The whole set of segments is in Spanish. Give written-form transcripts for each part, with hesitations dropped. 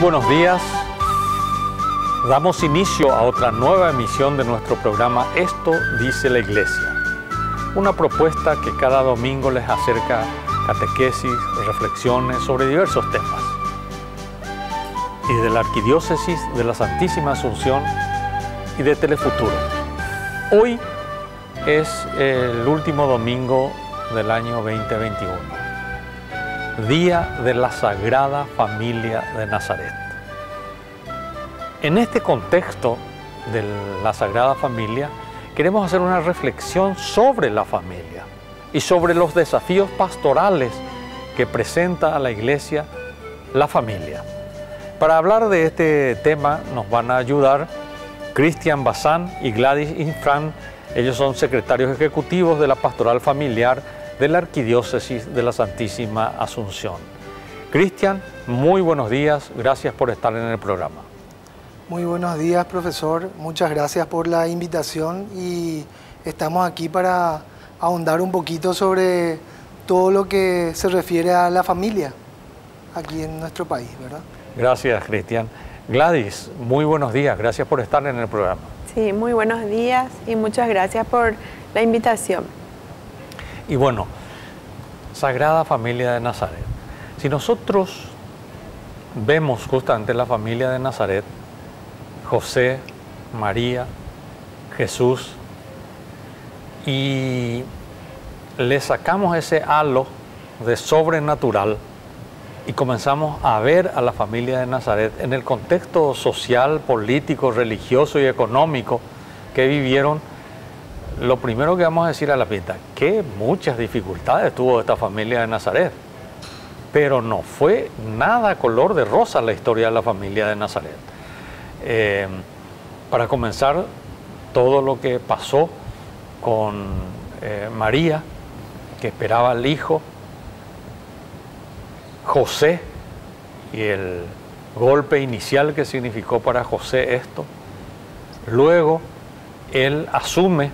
buenos días. Damos inicio a otra nueva emisión de nuestro programa Esto dice la Iglesia. Una propuesta que cada domingo les acerca catequesis, reflexiones sobre diversos temas. Y de la Arquidiócesis de la Santísima Asunción y de Telefuturo. Hoy es el último domingo del año 2021. Día de la Sagrada Familia de Nazaret. En este contexto de la Sagrada Familia, queremos hacer una reflexión sobre la familia y sobre los desafíos pastorales que presenta a la Iglesia la familia. Para hablar de este tema nos van a ayudar Cristian Bazán y Gladys Infran. Ellos son secretarios ejecutivos de la Pastoral Familiar de la Arquidiócesis de la Santísima Asunción. Cristian, muy buenos días, gracias por estar en el programa. Muy buenos días, profesor. Muchas gracias por la invitación y estamos aquí para ahondar un poquito sobre todo lo que se refiere a la familia aquí en nuestro país, ¿verdad? Gracias, Cristian. Gladys, muy buenos días, gracias por estar en el programa. Sí, muy buenos días y muchas gracias por la invitación. Y bueno, Sagrada Familia de Nazaret. Si nosotros vemos justamente la familia de Nazaret, José, María, Jesús, y le sacamos ese halo de sobrenatural y comenzamos a ver a la familia de Nazaret en el contexto social, político, religioso y económico que vivieron, lo primero que vamos a decir a la vista, que muchas dificultades tuvo esta familia de Nazaret, pero no fue nada color de rosa la historia de la familia de Nazaret. Para comenzar, todo lo que pasó con María, que esperaba al hijo, José, y el golpe inicial que significó para José esto. Luego, él asume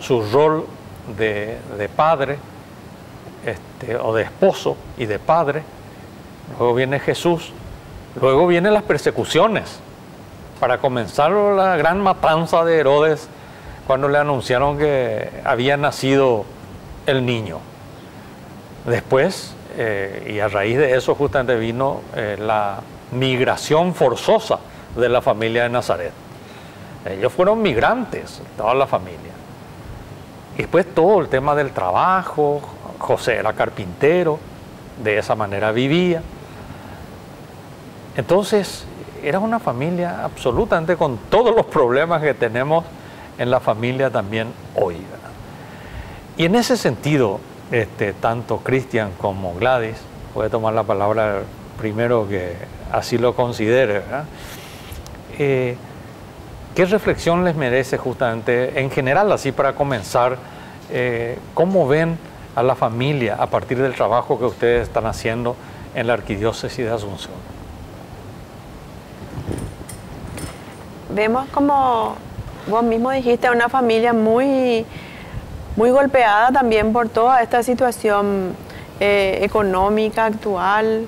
su rol de padre, o de esposo y de padre. Luego viene Jesús. Luego vienen las persecuciones, para comenzar la gran matanza de Herodes cuando le anunciaron que había nacido el niño. Después, y a raíz de eso justamente vino la migración forzosa de la familia de Nazaret. Ellos fueron migrantes, toda la familia. Y después todo el tema del trabajo, José era carpintero, de esa manera vivía. Entonces, era una familia absolutamente con todos los problemas que tenemos en la familia también hoy, ¿verdad? Y en ese sentido, tanto Cristian como Gladys, puede tomar la palabra primero que así lo considere, ¿verdad? ¿Qué reflexión les merece justamente, en general, así para comenzar, cómo ven a la familia a partir del trabajo que ustedes están haciendo en la Arquidiócesis de Asunción? Vemos, como vos mismo dijiste, una familia muy golpeada también por toda esta situación económica actual.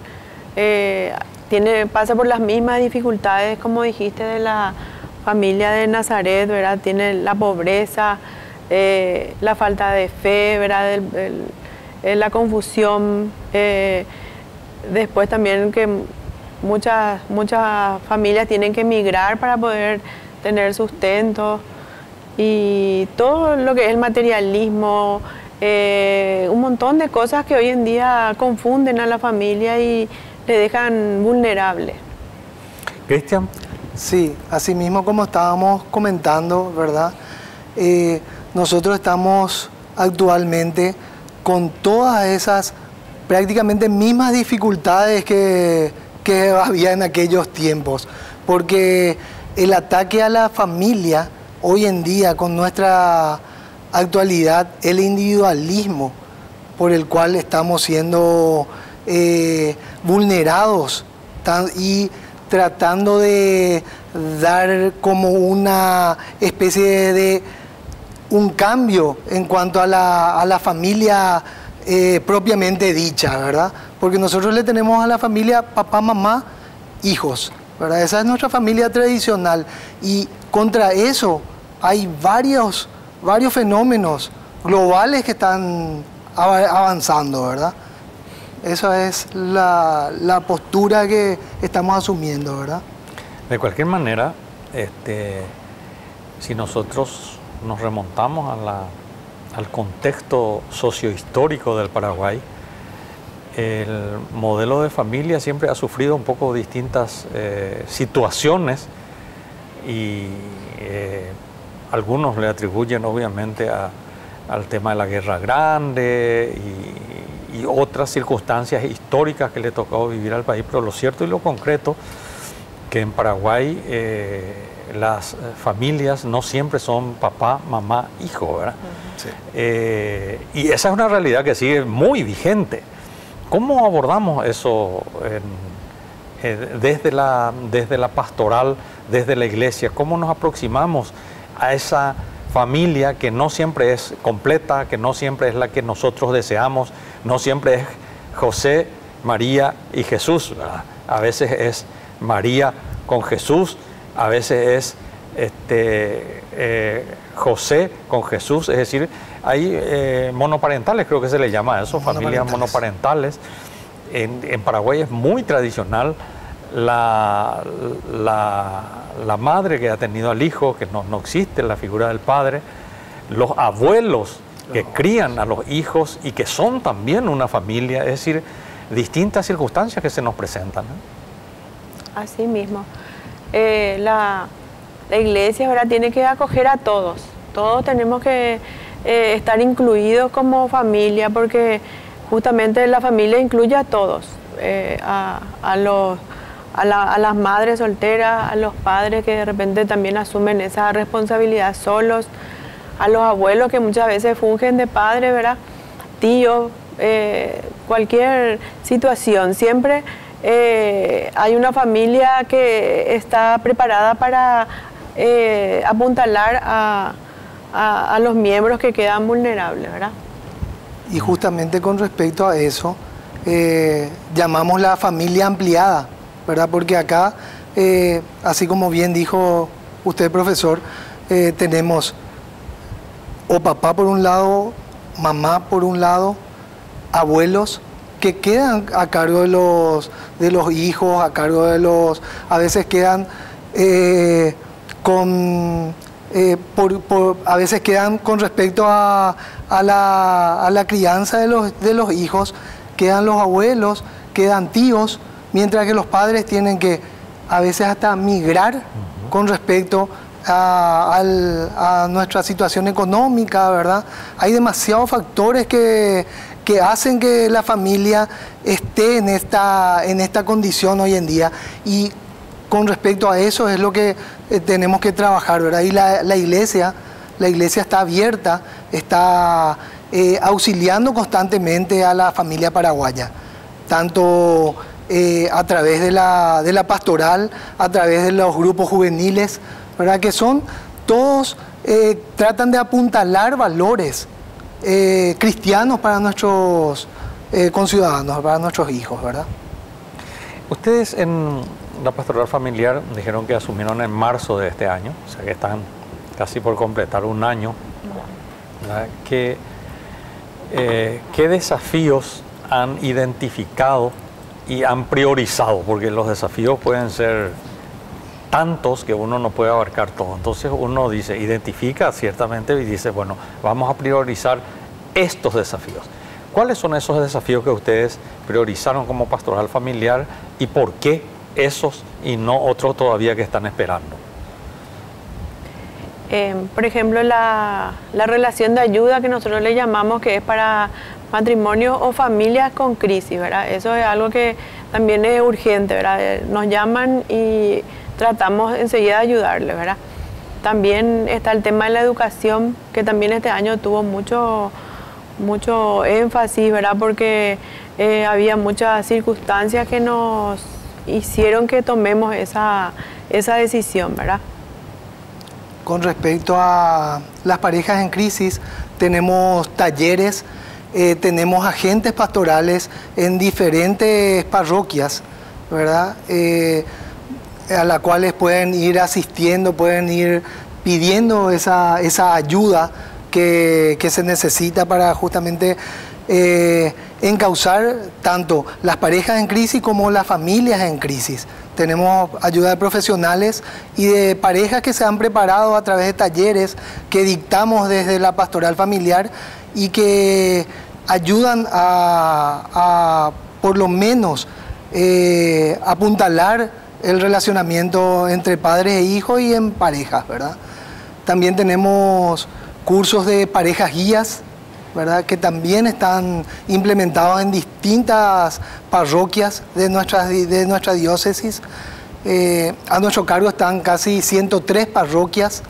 Pasa por las mismas dificultades, como dijiste, de la familia de Nazaret, ¿verdad? Tiene la pobreza, la falta de fe, ¿verdad? La confusión. Después también que muchas familias tienen que emigrar para poder tener sustento, y todo lo que es el materialismo, un montón de cosas que hoy en día confunden a la familia y le dejan vulnerable. Cristian. Sí, así mismo como estábamos comentando, ¿verdad? Nosotros estamos actualmente con todas esas prácticamente mismas dificultades que había en aquellos tiempos, porque el ataque a la familia hoy en día, con nuestra actualidad, el individualismo por el cual estamos siendo vulnerados y tratando de dar como una especie de un cambio en cuanto a la familia propiamente dicha, ¿verdad? Porque nosotros le tenemos a la familia papá, mamá hijos, ¿verdad? Esa es nuestra familia tradicional y contra eso hay varios fenómenos globales que están avanzando, ¿verdad? Esa es la postura que estamos asumiendo, ¿verdad? De cualquier manera, si nosotros nos remontamos al contexto sociohistórico del Paraguay, el modelo de familia siempre ha sufrido un poco distintas situaciones y algunos le atribuyen obviamente al tema de la Guerra Grande y otras circunstancias históricas que le tocó vivir al país, pero lo cierto y lo concreto que en Paraguay las familias no siempre son papá, mamá, hijo, ¿verdad? Sí. Y esa es una realidad que sigue muy vigente. ¿Cómo abordamos eso desde la pastoral, desde la iglesia? ¿Cómo nos aproximamos a esa familia que no siempre es completa, que no siempre es la que nosotros deseamos, no siempre es José, María y Jesús, ¿verdad? A veces es María con Jesús, a veces es José con Jesús, es decir, hay monoparentales, creo que se le llama a eso, familias monoparentales. En Paraguay es muy tradicional la madre que ha tenido al hijo, que no existe la figura del padre, los abuelos que crían a los hijos y que son también una familia, es decir, distintas circunstancias que se nos presentan, ¿no? Así mismo. La iglesia ahora tiene que acoger a todos. Todos tenemos que estar incluidos como familia, porque justamente la familia incluye a todos, a las madres solteras, a los padres que de repente también asumen esa responsabilidad solos, a los abuelos que muchas veces fungen de padre, ¿verdad? Tíos, cualquier situación. Siempre hay una familia que está preparada para apuntalar a los miembros que quedan vulnerables, ¿verdad? Y justamente con respecto a eso, llamamos la familia ampliada, ¿verdad? Porque acá, así como bien dijo usted, profesor, tenemos o papá por un lado, mamá por un lado, abuelos que quedan a cargo de los hijos, a cargo de los... A veces quedan a veces quedan con respecto a la crianza de los hijos, quedan los abuelos, quedan tíos, mientras que los padres tienen que a veces hasta migrar con respecto a nuestra situación económica, ¿verdad? Hay demasiados factores que hacen que la familia esté en esta condición hoy en día, y con respecto a eso es lo que tenemos que trabajar, ¿verdad? Y la iglesia está abierta, está auxiliando constantemente a la familia paraguaya, tanto a través de la pastoral, a través de los grupos juveniles, ¿verdad? Que son todos, tratan de apuntalar valores cristianos para nuestros conciudadanos, para nuestros hijos, ¿verdad? Ustedes en la pastoral familiar dijeron que asumieron en marzo de este año, o sea que están casi por completar un año, ¿verdad? ¿Qué desafíos han identificado y han priorizado? Porque los desafíos pueden ser tantos que uno no puede abarcar todo. Entonces uno dice, identifica ciertamente y dice, bueno, vamos a priorizar estos desafíos. ¿Cuáles son esos desafíos que ustedes priorizaron como pastoral familiar y por qué esos y no otros todavía que están esperando? Por ejemplo, la relación de ayuda que nosotros le llamamos, que es para matrimonios o familias con crisis, ¿verdad? Eso es algo que también es urgente, ¿verdad? Nos llaman y tratamos enseguida de ayudarles, ¿verdad? También está el tema de la educación, que también este año tuvo mucho énfasis, ¿verdad? Porque había muchas circunstancias que nos hicieron que tomemos esa decisión, ¿verdad? Con respecto a las parejas en crisis, tenemos talleres, tenemos agentes pastorales en diferentes parroquias, ¿verdad? A las cuales pueden ir asistiendo, pueden ir pidiendo esa ayuda que se necesita para justamente encauzar tanto las parejas en crisis como las familias en crisis. Tenemos ayuda de profesionales y de parejas que se han preparado a través de talleres que dictamos desde la pastoral familiar y que ayudan a por lo menos apuntalar el relacionamiento entre padres e hijos y en parejas, ¿verdad? También tenemos cursos de parejas guías, ¿verdad? Que también están implementados en distintas parroquias de nuestra diócesis. A nuestro cargo están casi 103 parroquias.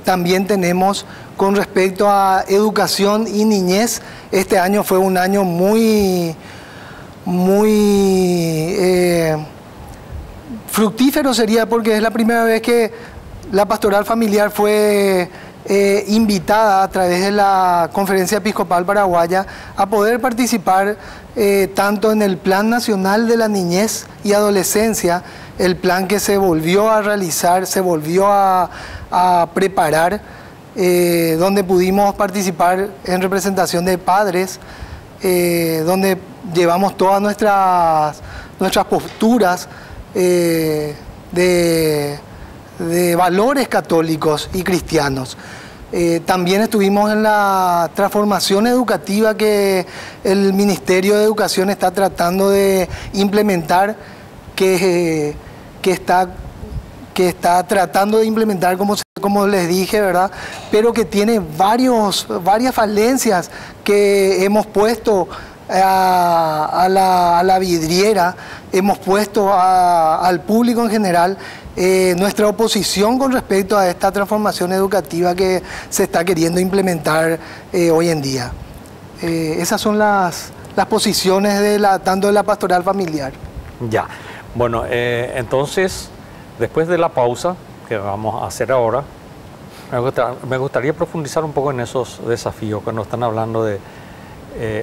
También tenemos con respecto a educación y niñez, este año fue un año muy fructífero, sería, porque es la primera vez que la pastoral familiar fue invitada a través de la Conferencia Episcopal Paraguaya a poder participar tanto en el Plan Nacional de la Niñez y Adolescencia, el plan que se volvió a realizar, se volvió a preparar, donde pudimos participar en representación de padres, donde llevamos todas nuestras posturas de valores católicos y cristianos. También estuvimos en la transformación educativa que el Ministerio de Educación está tratando de implementar, que está tratando de implementar, como les dije, ¿verdad? Pero que tiene varias falencias que hemos puesto a la vidriera, hemos puesto al público en general nuestra oposición con respecto a esta transformación educativa que se está queriendo implementar hoy en día. Esas son las posiciones tanto de la pastoral familiar. Ya, bueno, entonces, después de la pausa que vamos a hacer ahora, me gustaría profundizar un poco en esos desafíos que nos están hablando de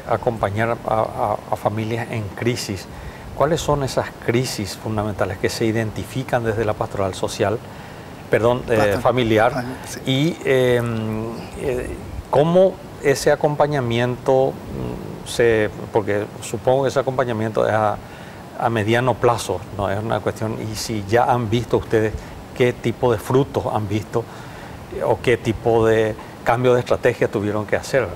acompañar a familias en crisis. ¿Cuáles son esas crisis fundamentales que se identifican desde la pastoral social, familiar? Sí. Y cómo ese acompañamiento, porque supongo que ese acompañamiento es a mediano plazo, no es una cuestión, y si ya han visto ustedes qué tipo de frutos han visto o qué tipo de cambio de estrategia tuvieron que hacer.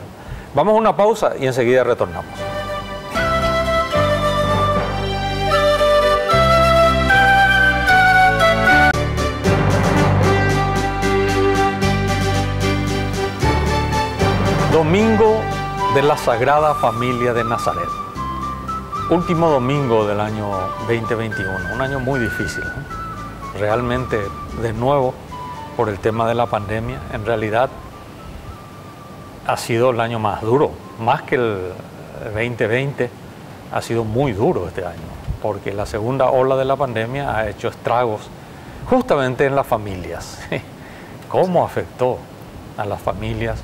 Vamos a una pausa y enseguida retornamos. Domingo de la Sagrada Familia de Nazaret. Último domingo del año 2021, un año muy difícil, ¿no? Realmente, de nuevo, por el tema de la pandemia, en realidad ha sido el año más duro, más que el 2020, ha sido muy duro este año, porque la segunda ola de la pandemia ha hecho estragos justamente en las familias. ¿Cómo afectó a las familias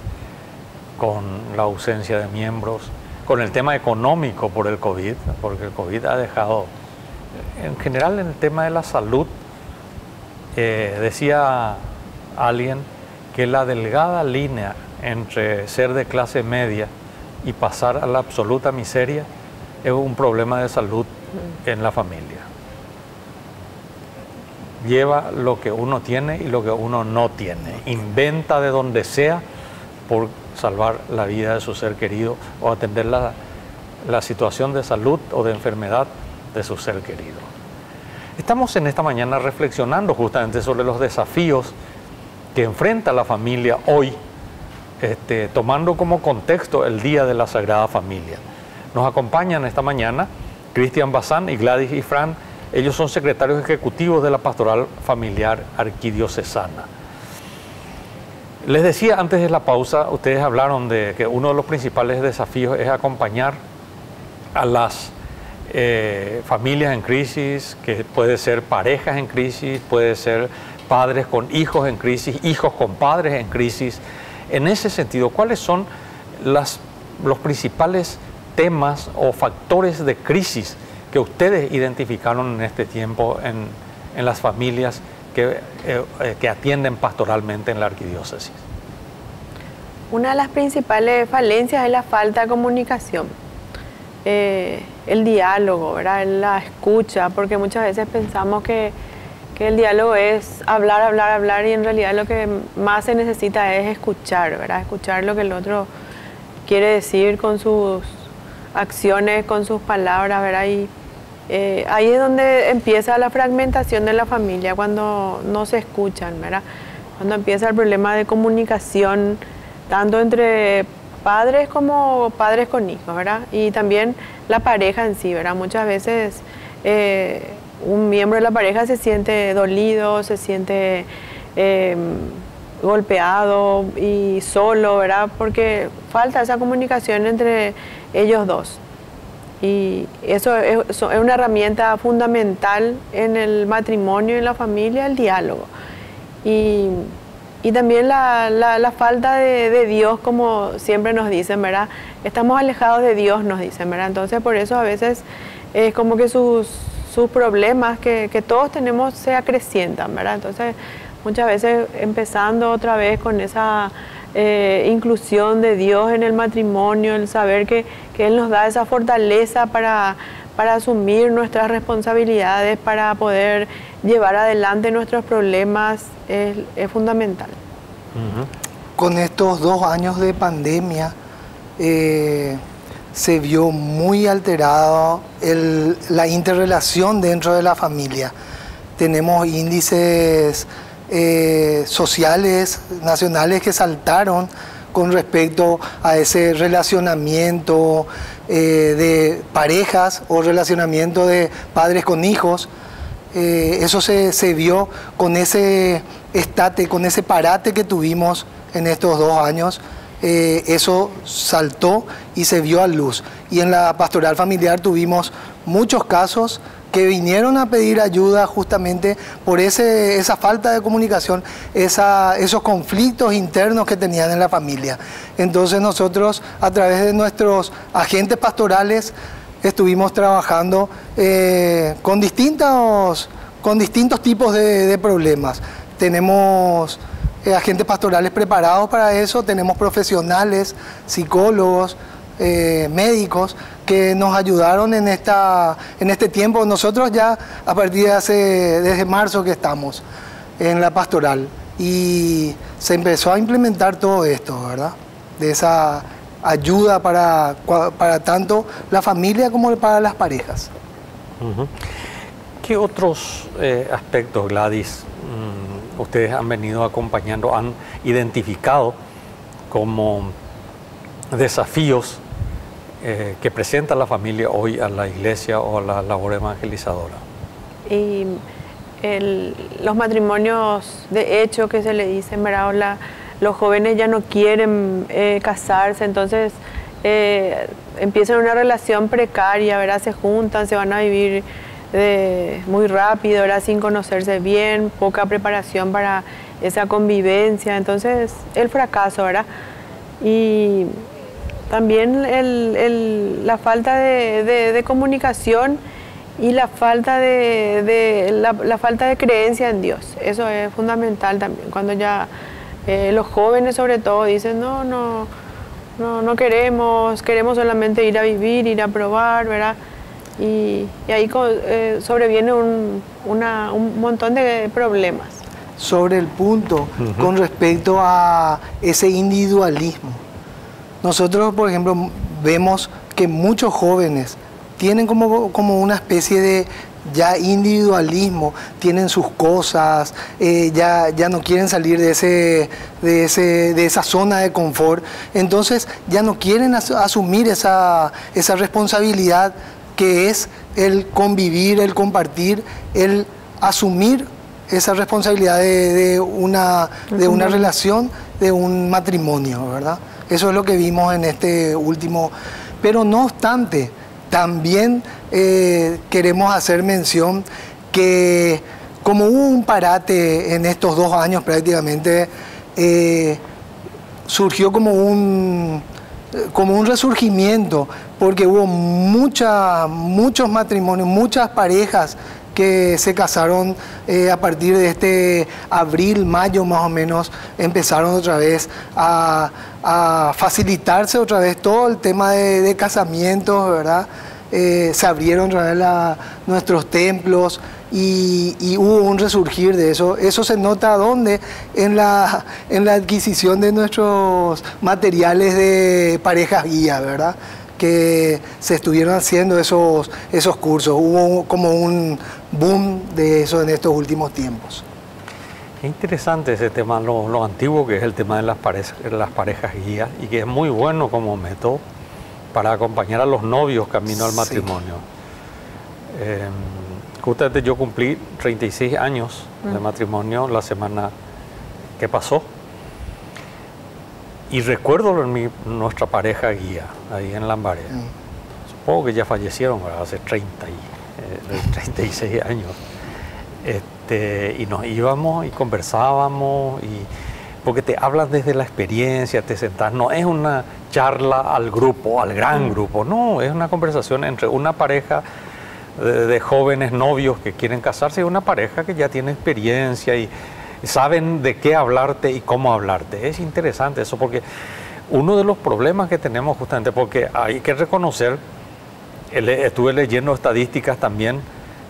con la ausencia de miembros, con el tema económico por el COVID, porque el COVID ha dejado, en general en el tema de la salud, decía alguien que la delgada línea entre ser de clase media y pasar a la absoluta miseria es un problema de salud en la familia. Lleva lo que uno tiene y lo que uno no tiene, inventa de donde sea por salvar la vida de su ser querido o atender la situación de salud o de enfermedad de su ser querido. Estamos en esta mañana reflexionando justamente sobre los desafíos que enfrenta la familia hoy, tomando como contexto el Día de la Sagrada Familia. Nos acompañan esta mañana Cristian Bazán y Gladys Ifrán. Ellos son secretarios ejecutivos de la Pastoral Familiar Arquidiocesana. Les decía antes de la pausa, ustedes hablaron de que uno de los principales desafíos es acompañar a las familias en crisis, que puede ser parejas en crisis, puede ser padres con hijos en crisis, hijos con padres en crisis. En ese sentido, ¿cuáles son los principales temas o factores de crisis que ustedes identificaron en este tiempo en las familias que atienden pastoralmente en la arquidiócesis? Una de las principales falencias es la falta de comunicación, el diálogo, ¿verdad? La escucha, porque muchas veces pensamos que el diálogo es hablar, hablar, hablar, y en realidad lo que más se necesita es escuchar, ¿verdad? Escuchar lo que el otro quiere decir con sus acciones, con sus palabras, ¿verdad? Y ahí es donde empieza la fragmentación de la familia, cuando no se escuchan, ¿verdad? Cuando empieza el problema de comunicación, tanto entre padres como padres con hijos, ¿verdad? Y también la pareja en sí, ¿verdad? Muchas veces un miembro de la pareja se siente dolido, se siente golpeado y solo, ¿verdad? Porque falta esa comunicación entre ellos dos. Y eso es una herramienta fundamental en el matrimonio y en la familia, el diálogo. Y también la falta de Dios, como siempre nos dicen, ¿verdad? Estamos alejados de Dios, nos dicen, ¿verdad? Entonces por eso a veces es como que sus problemas que todos tenemos se acrecientan, ¿verdad? Entonces muchas veces empezando otra vez con esa inclusión de Dios en el matrimonio, el saber que Él nos da esa fortaleza para asumir nuestras responsabilidades, para poder llevar adelante nuestros problemas, es fundamental. Con estos 2 años de pandemia se vio muy alterado la interrelación dentro de la familia. Tenemos índices sociales, nacionales, que saltaron con respecto a ese relacionamiento de parejas o relacionamiento de padres con hijos. Eso se vio con ese con ese parate que tuvimos en estos 2 años. Eso saltó y se vio a luz. Y en la pastoral familiar tuvimos muchos casos que vinieron a pedir ayuda justamente por esa falta de comunicación, esos conflictos internos que tenían en la familia. Entonces nosotros, a través de nuestros agentes pastorales, estuvimos trabajando con distintos tipos de problemas. Tenemos agentes pastorales preparados para eso, tenemos profesionales, psicólogos, médicos que nos ayudaron en este tiempo. Nosotros ya a partir desde marzo que estamos en la pastoral y se empezó a implementar todo esto, ¿verdad? De esa ayuda para tanto la familia como para las parejas. ¿Qué otros aspectos, Gladys, ustedes han venido acompañando, han identificado como desafíos que presenta la familia hoy a la iglesia o a la labor evangelizadora? Y los matrimonios de hecho que se le dicen, ¿verdad? Los jóvenes ya no quieren casarse, entonces empiezan una relación precaria, ¿verdad? Se juntan, se van a vivir muy rápido, ¿verdad? Sin conocerse bien, poca preparación para esa convivencia, entonces el fracaso, ¿verdad? Y también la falta de comunicación y la falta la falta de creencia en Dios. Eso es fundamental también. Cuando ya los jóvenes sobre todo dicen no queremos solamente ir a vivir, ir a probar, ¿verdad? Y ahí sobreviene un montón de problemas. Sobre el punto con respecto a ese individualismo. Nosotros, por ejemplo, vemos que muchos jóvenes tienen como una especie de ya individualismo, tienen sus cosas, ya no quieren salir de esa zona de confort, entonces ya no quieren asumir esa responsabilidad que es el convivir, el compartir, el asumir esa responsabilidad de una relación, de un matrimonio, ¿verdad? Eso es lo que vimos en este último. Pero no obstante, también queremos hacer mención que como hubo un parate en estos 2 años prácticamente, surgió como como un resurgimiento, porque hubo muchos matrimonios, muchas parejas que se casaron a partir de este abril, mayo más o menos, empezaron otra vez a facilitarse otra vez todo el tema de casamientos, ¿verdad? Se abrieron otra vez nuestros templos y hubo un resurgir de eso. Eso se nota ¿dónde? En la adquisición de nuestros materiales de parejas guía, ¿verdad? Que se estuvieron haciendo esos cursos. Hubo como un boom de eso en estos últimos tiempos. Es interesante ese tema, lo antiguo que es el tema de las parejas guías, y que es muy bueno como método para acompañar a los novios camino al matrimonio. Justamente yo cumplí 36 años de matrimonio la semana que pasó. Y recuerdo nuestra pareja guía, ahí en Lambaré. Supongo que ya fallecieron, ¿verdad? Hace 36 años. Y nos íbamos y conversábamos, porque te hablan desde la experiencia, te sentás. No es una charla al grupo, al gran grupo, no, es una conversación entre una pareja de jóvenes novios que quieren casarse y una pareja que ya tiene experiencia y saben de qué hablarte y cómo hablarte. Es interesante eso, porque uno de los problemas que tenemos justamente, porque hay que reconocer, estuve leyendo estadísticas también,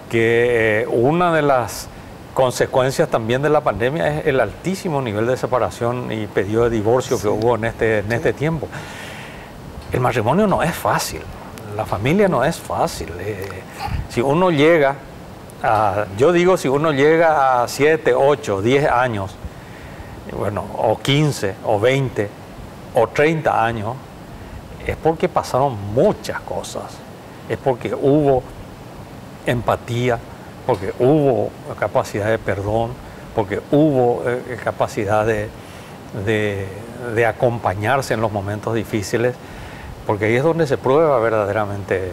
que una de las consecuencias también de la pandemia es el altísimo nivel de separación y pedido de divorcio que hubo en este tiempo. El matrimonio no es fácil, la familia no es fácil. Si uno llega si uno llega a 7, 8, 10 años, bueno, o 15, o 20, o 30 años, es porque pasaron muchas cosas. Es porque hubo empatía, porque hubo capacidad de perdón, porque hubo capacidad de acompañarse en los momentos difíciles, porque ahí es donde se prueba verdaderamente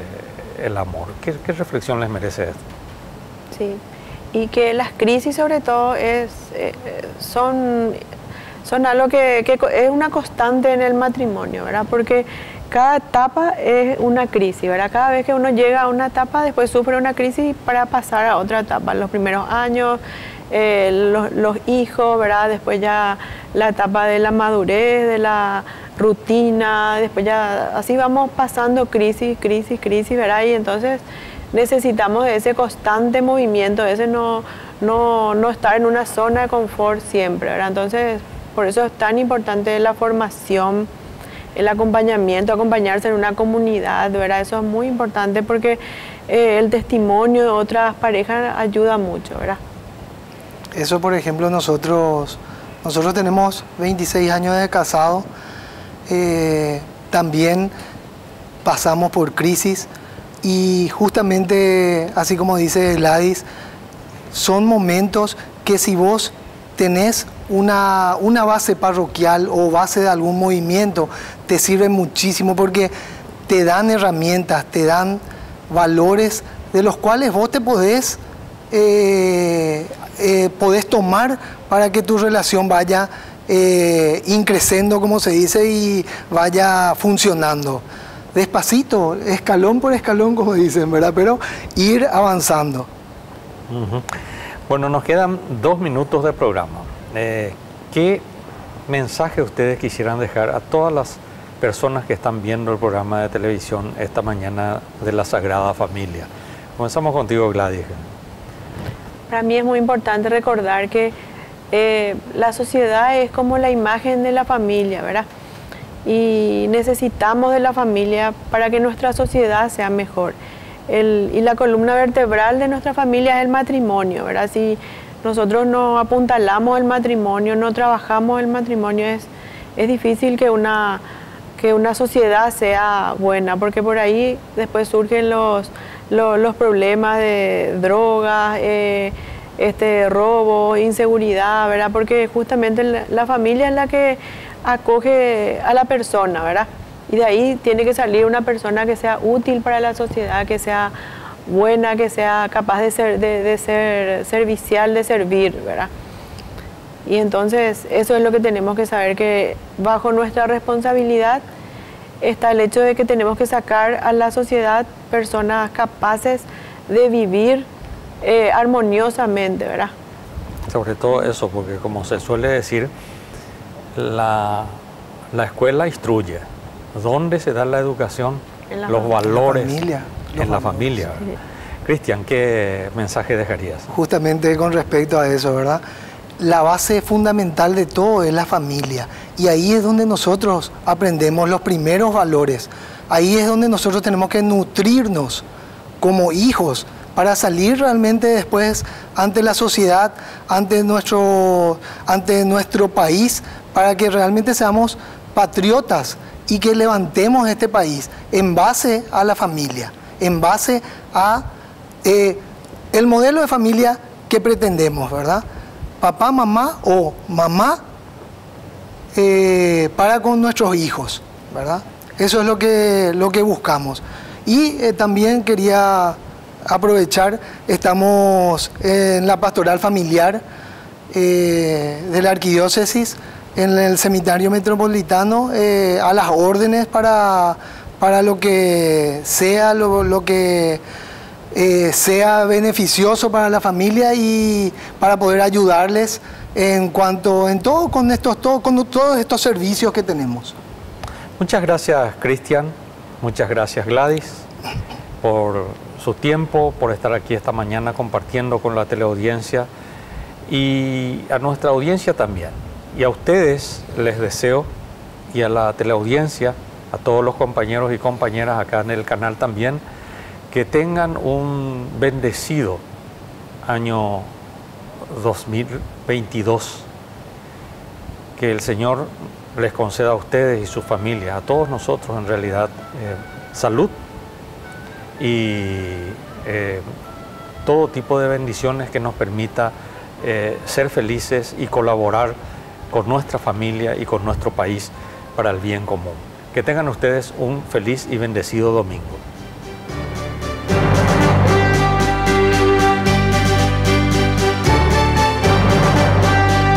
el amor. ¿Qué reflexión les merece esto? Sí, y que las crisis sobre todo son algo que es una constante en el matrimonio, ¿verdad? Porque cada etapa es una crisis, ¿verdad? Cada vez que uno llega a una etapa, después sufre una crisis para pasar a otra etapa. Los primeros años, los hijos, ¿verdad? Después ya la etapa de la madurez, de la rutina, después ya así vamos pasando crisis, ¿verdad? Y entonces necesitamos de ese constante movimiento, ese no estar en una zona de confort siempre, ¿verdad? Entonces, por eso es tan importante la formación, el acompañamiento, acompañarse en una comunidad, ¿verdad? Eso es muy importante porque el testimonio de otras parejas ayuda mucho, ¿verdad? Eso, por ejemplo, nosotros tenemos 26 años de casado, también pasamos por crisis. Y justamente, así como dice Gladys, son momentos que si vos tenés una base parroquial o base de algún movimiento, te sirve muchísimo porque te dan herramientas, te dan valores de los cuales vos te podés tomar para que tu relación vaya increciendo, como se dice, y vaya funcionando. Despacito, escalón por escalón, como dicen, ¿verdad? Pero ir avanzando. Bueno, nos quedan 2 minutos de programa. ¿Qué mensaje ustedes quisieran dejar a todas las personas que están viendo el programa de televisión esta mañana de la Sagrada Familia? Comenzamos contigo, Gladys. Para mí es muy importante recordar que la sociedad es como la imagen de la familia, ¿verdad? Y necesitamos de la familia para que nuestra sociedad sea mejor. Y la columna vertebral de nuestra familia es el matrimonio, ¿verdad? Si nosotros no apuntalamos el matrimonio, no trabajamos el matrimonio, es difícil que una sociedad sea buena, porque por ahí después surgen los problemas de drogas, robo, inseguridad, ¿verdad? Porque justamente la familia es la que acoge a la persona, ¿verdad? Y de ahí tiene que salir una persona que sea útil para la sociedad, que sea buena, que sea capaz de ser servicial, de servir, ¿verdad? Y entonces eso es lo que tenemos que saber, que bajo nuestra responsabilidad está el hecho de que tenemos que sacar a la sociedad personas capaces de vivir armoniosamente, ¿verdad? Sobre todo eso, porque como se suele decir, la escuela instruye. ¿Dónde se da la educación? Los valores en la familia. Sí. Cristian, ¿qué mensaje dejarías? Justamente con respecto a eso, ¿verdad? La base fundamental de todo es la familia. Y ahí es donde nosotros aprendemos los primeros valores. Ahí es donde nosotros tenemos que nutrirnos como hijos para salir realmente después ante la sociedad, ante nuestro país, para que realmente seamos patriotas y que levantemos este país en base a la familia, en base a el modelo de familia que pretendemos, ¿verdad? Papá, mamá o mamá para con nuestros hijos, ¿verdad? Eso es lo que buscamos. Y también quería aprovechar, estamos en la pastoral familiar de la arquidiócesis, en el seminario metropolitano, a las órdenes para lo que sea, lo que sea beneficioso para la familia y para poder ayudarles con todos estos servicios que tenemos. Muchas gracias, Cristian. Muchas gracias, Gladys, por su tiempo, por estar aquí esta mañana compartiendo con la teleaudiencia y a nuestra audiencia también. Y a ustedes les deseo, y a la teleaudiencia, a todos los compañeros y compañeras acá en el canal también, que tengan un bendecido año 2022. Que el Señor les conceda a ustedes y sus familias, a todos nosotros en realidad, salud y todo tipo de bendiciones que nos permita ser felices y colaborar con nuestra familia y con nuestro país para el bien común. Que tengan ustedes un feliz y bendecido domingo.